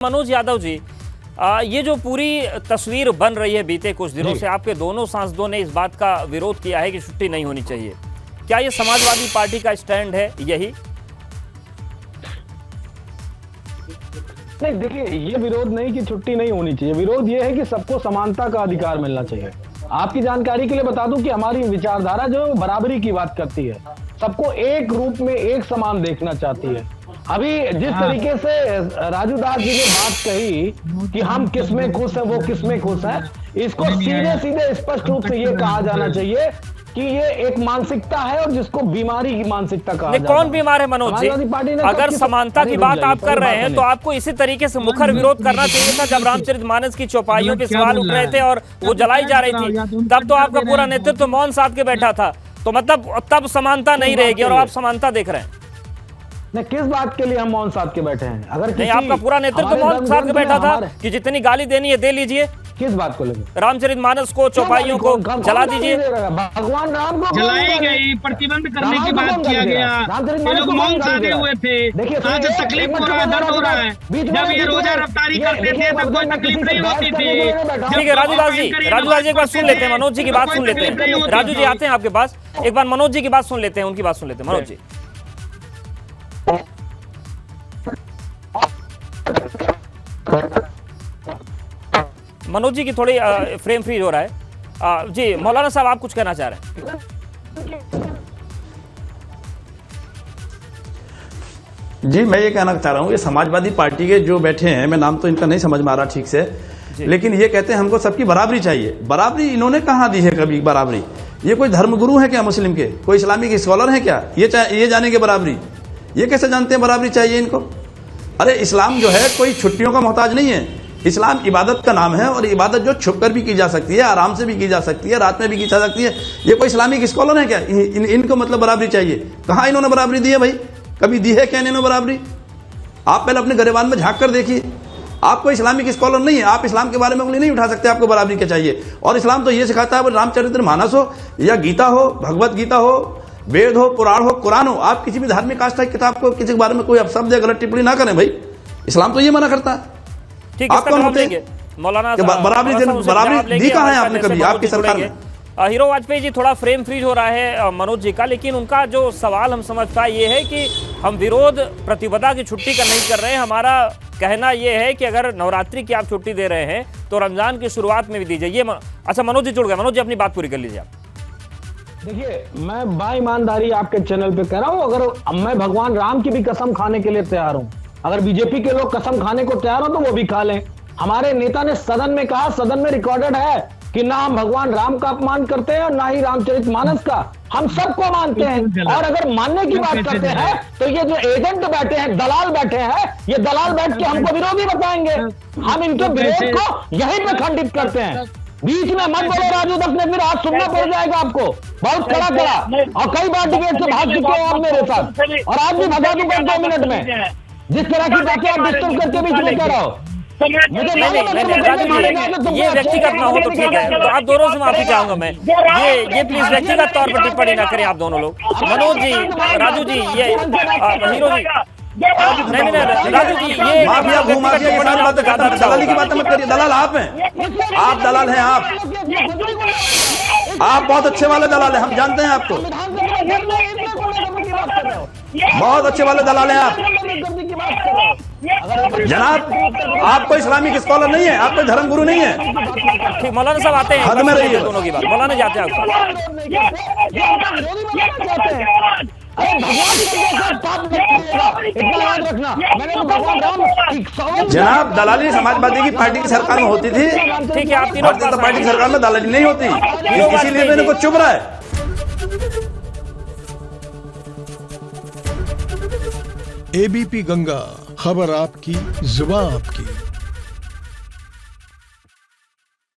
मनोज यादव जी, ये जो पूरी तस्वीर बन रही है बीते कुछ दिनों से, आपके दोनों सांसदों ने इस बात का विरोध किया है कि छुट्टी नहीं होनी चाहिए। क्या ये समाजवादी पार्टी का स्टैंड है यही? नहीं, देखिए, ये विरोध नहीं कि छुट्टी नहीं होनी चाहिए, विरोध ये है कि सबको समानता का अधिकार मिलना चाहिए। आपकी जानकारी के लिए बता दूं कि हमारी विचारधारा जो है बराबरी की बात करती है, सबको एक रूप में एक समान देखना चाहती है। अभी जिस तरीके से राजू दास जी ने बात कही कि हम किस में खुश हैं, वो किस में खुश हैं, इसको सीधे सीधे स्पष्ट रूप से ये कहा जाना चाहिए कि ये एक मानसिकता है और जिसको बीमारी की मानसिकता कहा जाता है। कौन बीमार है मनोज जी? अगर समानता की बात आप कर रहे हैं तो आपको इसी तरीके से मुखर विरोध करना चाहिए था जब रामचरितमानस की चौपाइयों पे सवाल उठ रहे थे और वो जलाई जा रही थी, तब तो आपका पूरा नेतृत्व मौन साध के बैठा था। तो मतलब तब समानता नहीं रहेगी और आप समानता देख रहे हैं। नहीं, किस बात के लिए हम मौन साध के बैठे हैं? अगर नहीं, आपका पूरा नेतृत्व मौन साध के बैठा था कि जितनी गाली देनी है दे लीजिए। किस बात को लेकर? रामचरितमानस को, चौपाइयों को जला दीजिए। भगवान राम को जलाई गई, प्रतिबंध करने की बात किया गया, ये लोग मौन साधे हुए थे। आज तकलीफ हो रहा है, दर्द हो रहा है। जब ये रोजा रफ्तारी करते थे तब कोई तकलीफ नहीं होती थी। ठीक है राजूदास जी, एक बार सुन लेते हैं, मनोज जी की बात सुन लेते हैं। राजू जी आते हैं आपके पास, एक बार मनोज जी की बात सुन लेते हैं, उनकी बात सुन लेते हैं। मनोज जी, मनोज जी की थोड़ी फ्रेम फ्रीज हो रहा है। जी मौलाना साहब, आप कुछ कहना चाह रहे हैं? जी, मैं ये कहना चाह रहा हूँ, ये समाजवादी पार्टी के जो बैठे हैं, मैं नाम तो इनका नहीं समझ में आ रहा ठीक से, लेकिन ये कहते हैं हमको सबकी बराबरी चाहिए। बराबरी इन्होंने कहाँ दी है कभी बराबरी? ये कोई धर्मगुरु है क्या मुस्लिम के? कोई इस्लामिक स्कॉलर है क्या ये जानेंगे बराबरी? ये कैसे जानते हैं बराबरी चाहिए इनको? अरे इस्लाम जो है कोई छुट्टियों का मोहताज नहीं है। इस्लाम इबादत का नाम है और इबादत जो छुप कर भी की जा सकती है, आराम से भी की जा सकती है, रात में भी की जा सकती है। ये कोई इस्लामिक स्कॉलर है क्या? इनको मतलब बराबरी चाहिए? कहाँ इन्होंने बराबरी दी है भाई? कभी दी है क्या इन्होंने बराबरी? आप पहले अपने गरेबान में झांक कर देखिए। आप कोई इस्लामिक स्कॉलर नहीं है, आप इस्लाम के बारे में उंगली नहीं उठा सकते, आपको बराबरी क्या चाहिए? और इस्लाम तो ये सिखाता है, रामचरितमानस हो या गीता हो, भगवत गीता हो, वेद हो, पुराण हो, कुरान हो, आप किसी भी धार्मिक आस्था की किताब को किसी के बारे में कोई शब्द या गलत टिप्पणी ना करें भाई। इस्लाम तो ये मना करता है। ठीक है, आप कौन होते हैं? मौलाना बराबरी दी कहाँ है आपने कभी आपकी सरकार में? हीरो वाजपेयी जी, थोड़ा फ्रेम फ्रीज हो रहा है मनोज जी का, लेकिन उनका जो सवाल हम समझ पाए ये है कि हम विरोध प्रतिपदा की छुट्टी का नहीं कर रहे हैं। हमारा कहना ये है कि अगर नवरात्रि की आप छुट्टी दे रहे हैं तो रमजान की शुरुआत में भी दीजिए। ये अच्छा, मनोज जी जुड़ गए। मनोज जी, अपनी बात पूरी कर लीजिए आप। देखिए, मैं बाईमानदारी आपके चैनल पे कह रहा हूँ, अगर मैं भगवान राम की भी कसम खाने के लिए तैयार हूँ। अगर बीजेपी के लोग कसम खाने को तैयार हो तो वो भी खा लें। हमारे नेता ने सदन में कहा, सदन में रिकॉर्डेड है कि ना हम भगवान राम का अपमान करते हैं और ना ही रामचरितमानस का, हम सबको मानते हैं। और अगर मानने की बात करते हैं तो ये जो एजेंट बैठे हैं, दलाल बैठे हैं, ये दलाल बैठ के हमको विरोधी बताएंगे। हम इनके विरोध को यहीं पे खंडित करते हैं। बीच में मत बोलो राजू दत्त ने, फिर आज सुनना पड़ जाएगा आपको बहुत कड़ा और कई बार डिबेट से भाग चुके हो आप मेरे साथ, और आज भी भगा दूंगा 2 मिनट में। जिस तरह की बातें आप डिस्टर्ब करके बीच में कह रहे हो, ये व्यक्तिगत ना हो तो ठीक है, तो आप दोनों से माफी चाहूंगा मैं। ये प्लीज व्यक्तिगत तौर पर टिप्पणी ना करें आप दोनों लोग। मनोज जी, राजू जी, ये हीरो जी, नहीं राजू जी, ये माफिया भूमाफिया के साथ बात करता है, दलाली की बात मत करिए। दलाल आप हैं, आप दलाल हैं। आप बहुत अच्छे वाले दलाल हैं, हम जानते हैं आपको, बहुत अच्छे वाले दलाल हैं आप जनाब। आप कोई इस्लामिक स्कॉलर नहीं है, आप कोई धर्मगुरु नहीं है। ठीक, मौलाना साहब आते हैं, हद में रहिए दोनों की बात। मौलाना जाते हैं जनाब। दलाली समाजवादी की पार्टी की सरकार में होती थी, ठीक है, आप तीनों भारतीय जनता पार्टी की सरकार में दलाली नहीं होती, इसीलिए मेरे को चुप रहा है। एबीपी गंगा, खबर आपकी, जुबान आपकी।